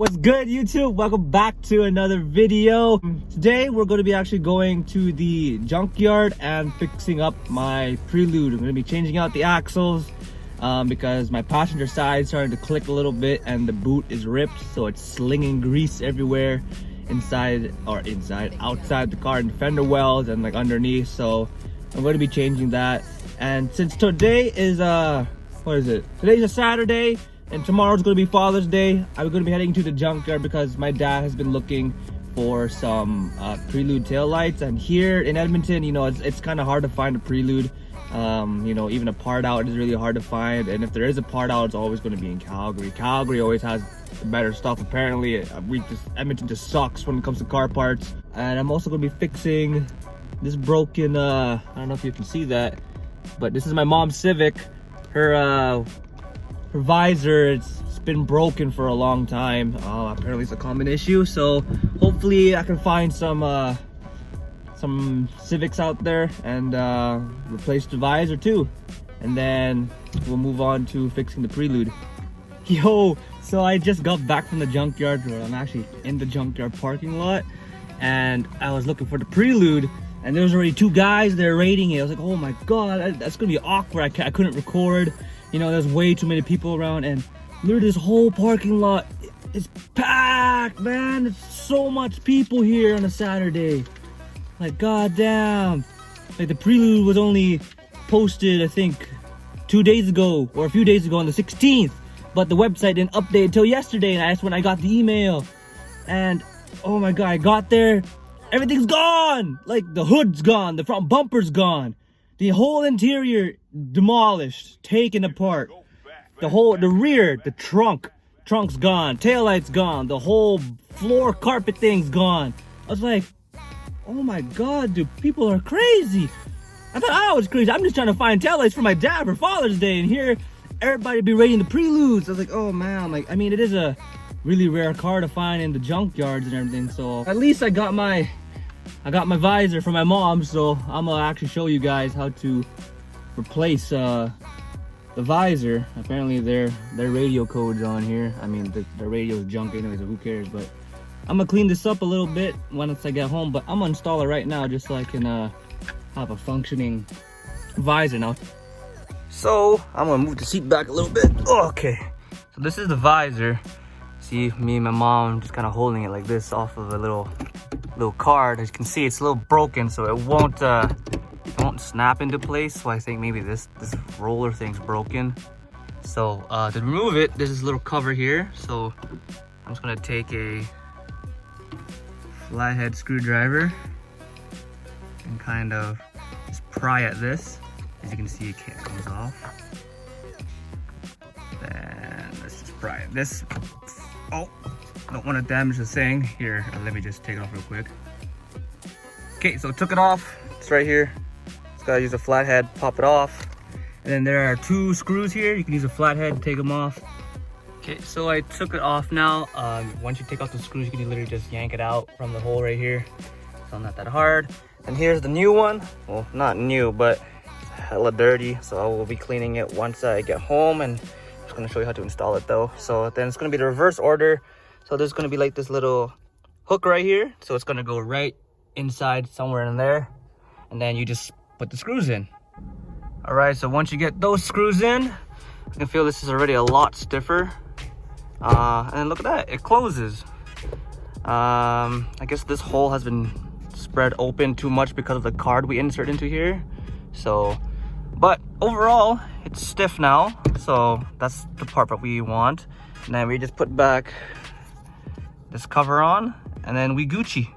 What's good, YouTube? Welcome back to another video. Today we're going to be actually going to the junkyard and fixing up my Prelude. I'm going to be changing out the axles because my passenger side started to click a little bit and the boot is ripped, so it's slinging grease everywhere outside the car, and fender wells and like underneath. So I'm going to be changing that. And since today is today's a Saturday and tomorrow's going to be Father's Day, I'm going to be heading to the junkyard because my dad has been looking for some Prelude taillights. And here in Edmonton, you know, it's kind of hard to find a Prelude. You know, even a part out is really hard to find. And if there is a part out, it's always going to be in Calgary. Calgary always has the better stuff. Apparently, Edmonton just sucks when it comes to car parts. And I'm also going to be fixing this broken, I don't know if you can see that, but this is my mom's Civic. Her visor, it's been broken for a long time. Apparently it's a common issue, so hopefully I can find some Civics out there and replace the visor too, and then we'll move on to fixing the Prelude. Yo, so I just got back from the junkyard. Well, I'm actually in the junkyard parking lot, and I was looking for the Prelude, and there was already two guys there rating it. I was like, oh my god, that's gonna be awkward. I couldn't record. You know, there's way too many people around, and literally this whole parking lot is packed, man. There's so much people here on a Saturday. Like, goddamn. Like, the Prelude was only posted, I think, 2 days ago, or a few days ago on the 16th. But the website didn't update until yesterday, and that's when I got the email. And, oh my god, I got there, everything's gone! Like, the hood's gone, the front bumper's gone. The whole interior demolished, taken apart. The rear, the trunk's gone. Taillight's gone. The whole floor carpet thing's gone. I was like, oh my god, dude, people are crazy. I thought I was crazy. I'm just trying to find taillights for my dad for Father's Day, and here everybody be rating the Preludes. I was like, oh man, like, I mean, it is a really rare car to find in the junkyards and everything. So at least I got my visor from my mom, so I'm gonna actually show you guys how to replace the visor. Apparently their radio code's on here. I mean, the radio is junk anyway, so who cares? But I'm gonna clean this up a little bit once I get home, but I'm gonna install it right now just so I can have a functioning visor now. So I'm gonna move the seat back a little bit. Okay, so this is the visor. See, me and my mom just kind of holding it like this off of a little card. As you can see, it's a little broken, so it won't snap into place. So I think maybe this roller thing's broken. So to remove it, there's this little cover here. So I'm just gonna take a flathead screwdriver and kind of just pry at this. As you can see, it comes off. Then let's just pry at this. Oh, don't want to damage the thing. Here, let me just take it off real quick. Okay, so took it off. It's right here. Just gotta use a flathead, pop it off. And then there are two screws here. You can use a flathead to take them off. Okay, so I took it off now. Once you take off the screws, you can literally just yank it out from the hole right here. So not that hard. And here's the new one. Well, not new, but hella dirty. So I will be cleaning it once I get home, and I'm just gonna show you how to install it though. So then it's gonna be the reverse order. So there's gonna be like this little hook right here. So it's gonna go right inside somewhere in there. And then you just put the screws in. All right, so once you get those screws in, you can feel this is already a lot stiffer. And look at that, it closes. I guess this hole has been spread open too much because of the card we insert into here. So, but overall, it's stiff now. So that's the part that we want. And then we just put back this cover on, and then we Gucci.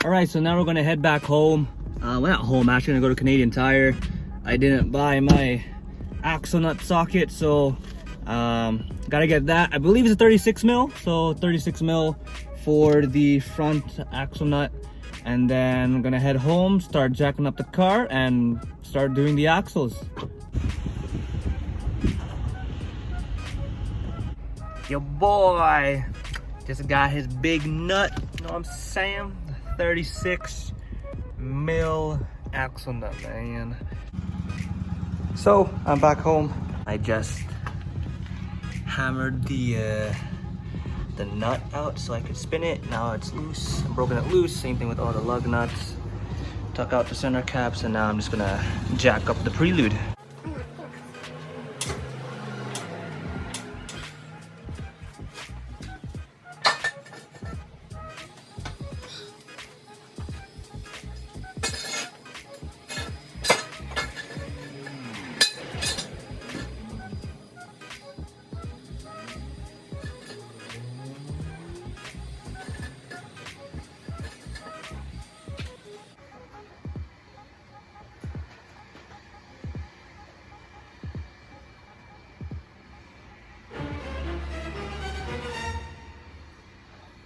All right, so now we're gonna head back home. Well, not home, actually gonna go to Canadian Tire. I didn't buy my axle nut socket, so gotta get that. I believe it's a 36 mil, so 36 mil for the front axle nut. And then I'm gonna head home, start jacking up the car, and start doing the axles. Your boy just got his big nut, you know what I'm saying? 36 mil axle nut, man. So I'm back home. I just hammered the the nut out so I could spin it. Now it's loose. I've broken it loose. Same thing with all the lug nuts. Tuck out the center caps, and now I'm just gonna jack up the Prelude.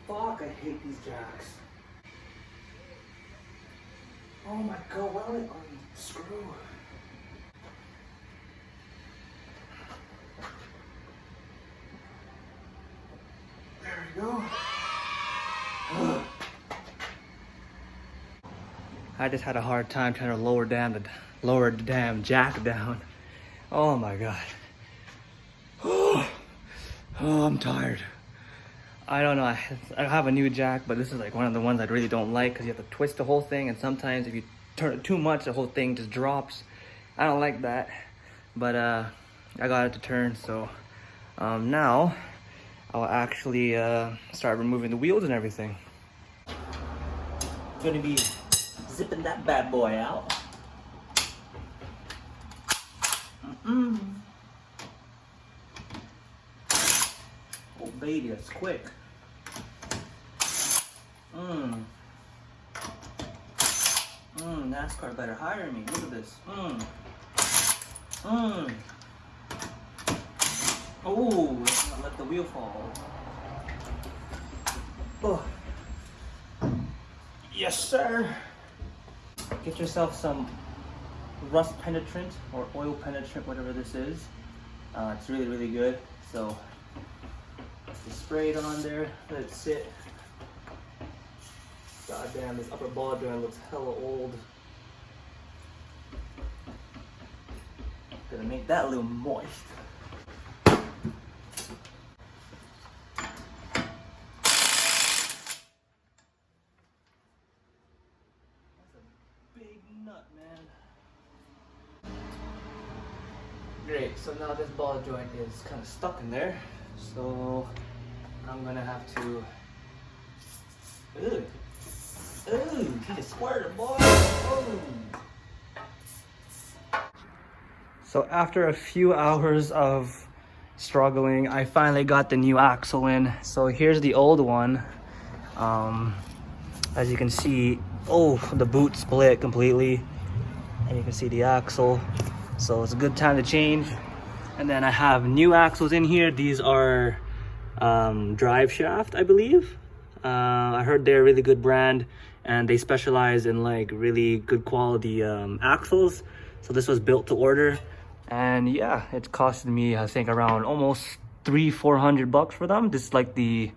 Fuck, I hate these jacks. Oh my god, why don't I unscrew? There we go. Ugh. I just had a hard time trying to lower the damn jack down. Oh my god. Oh, I'm tired. I don't know, I have a new jack, but this is like one of the ones I really don't like because you have to twist the whole thing, and sometimes if you turn it too much, the whole thing just drops. I don't like that, but I got it to turn, so now I'll actually start removing the wheels and everything. Gonna be zipping that bad boy out. Oh baby, that's quick. NASCAR better hire me. Look at this. Oh, let's not let the wheel fall. Oh. Yes, sir. Get yourself some rust penetrant or oil penetrant, whatever this is. It's really, really good. So just spray it on there, let it sit. God damn, this upper ball joint looks hella old. Gonna make that a little moist. That's a big nut, man. Great, so now this ball joint is kind of stuck in there. So I'm gonna have to. Ooh, he just squirted, boy. Oh. So after a few hours of struggling, I finally got the new axle in. So here's the old one. As you can see, oh, the boot split completely, and you can see the axle. So it's a good time to change. And then I have new axles in here. These are drive shaft, I believe. I heard they're a really good brand, and they specialize in like really good quality axles. So this was built to order, and yeah, it costed me I think around almost $300-400 for them. This is like the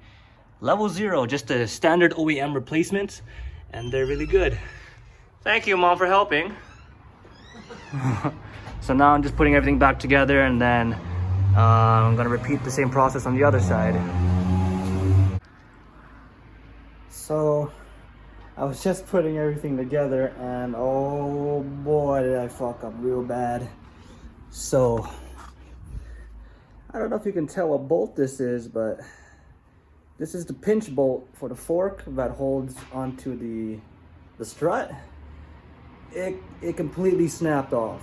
level 0, just the standard OEM replacement, and they're really good. Thank you, Mom, for helping. So now I'm just putting everything back together, and then I'm gonna repeat the same process on the other side. So I was just putting everything together, and oh boy, did I fuck up real bad. So I don't know if you can tell what bolt this is, but this is the pinch bolt for the fork that holds onto the strut. It completely snapped off.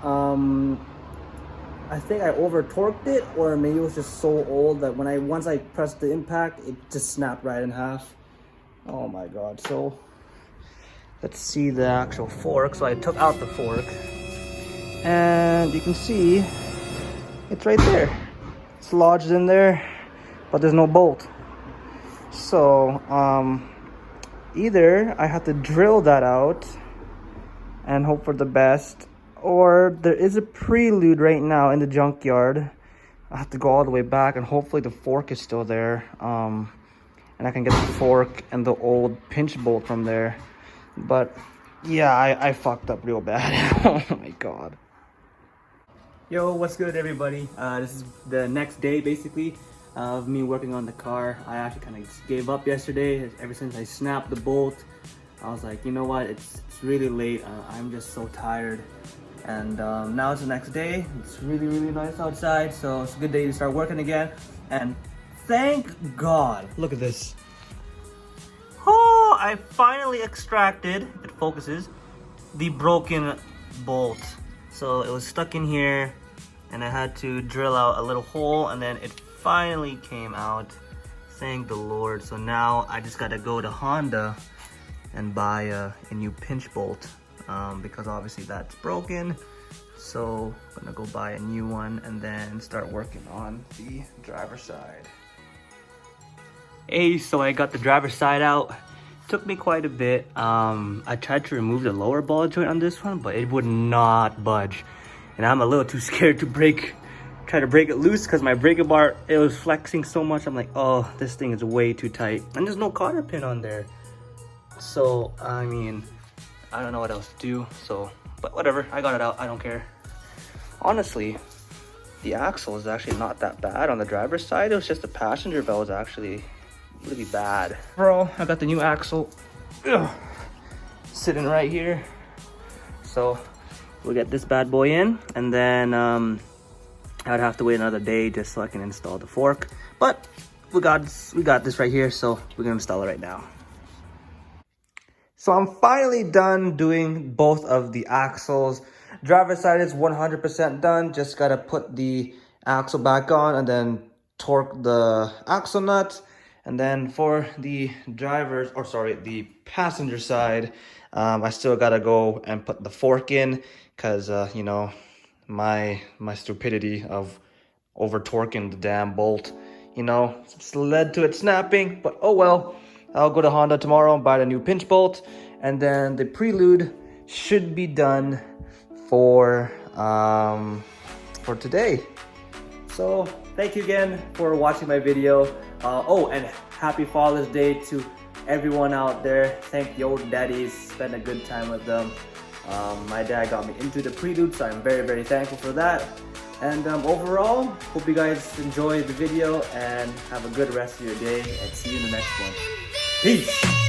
I think I over torqued it, or maybe it was just so old that once I pressed the impact, it just snapped right in half. Oh my god. So let's see the actual fork. So I took out the fork, and you can see it's right there. It's lodged in there, but there's no bolt. So either I have to drill that out and hope for the best, or there is a Prelude right now in the junkyard. I have to go all the way back, and hopefully the fork is still there, and I can get the fork and the old pinch bolt from there. But yeah, I fucked up real bad. Oh my god. Yo, what's good, everybody? This is the next day basically. of me working on the car. I actually kind of just gave up yesterday. Ever since I snapped the bolt, I was like, you know what, it's really late. I'm just so tired. And now it's the next day. It's really nice outside, so it's a good day to start working again. And thank God, look at this. Oh, I finally extracted, if it focuses, the broken bolt. So it was stuck in here and I had to drill out a little hole, and then it finally came out. Thank the Lord. So now I just gotta go to Honda and buy a new pinch bolt, because obviously that's broken. So I'm gonna go buy a new one and then start working on the driver's side. Hey, so I got the driver's side out. Took me quite a bit. I tried to remove the lower ball joint on this one, but it would not budge. And I'm a little too scared to try to break it loose, because my breaker bar, it was flexing so much. I'm like, oh, this thing is way too tight. And there's no cotter pin on there. So, I mean, I don't know what else to do. So, but whatever, I got it out, I don't care. Honestly, the axle is actually not that bad on the driver's side. It was just the passenger belt was actually really bad. Bro, I got the new axle sitting right here. So we'll get this bad boy in, and then I'd have to wait another day just so I can install the fork. But we got this right here, so we're gonna install it right now. So I'm finally done doing both of the axles. Driver's side is 100% done. Just gotta put the axle back on and then torque the axle nut. And then for the the passenger side, I still gotta go and put the fork in, because you know, my stupidity of over torquing the damn bolt, you know, it's led to it snapping. But oh well, I'll go to Honda tomorrow and buy the new pinch bolt, and then the Prelude should be done for today. So thank you again for watching my video. Oh, and happy Father's Day to everyone out there. Thank the old daddies, spend a good time with them. My dad got me into the Prelude, so I'm very thankful for that. And overall, hope you guys enjoyed the video and have a good rest of your day, and see you in the next one. Peace!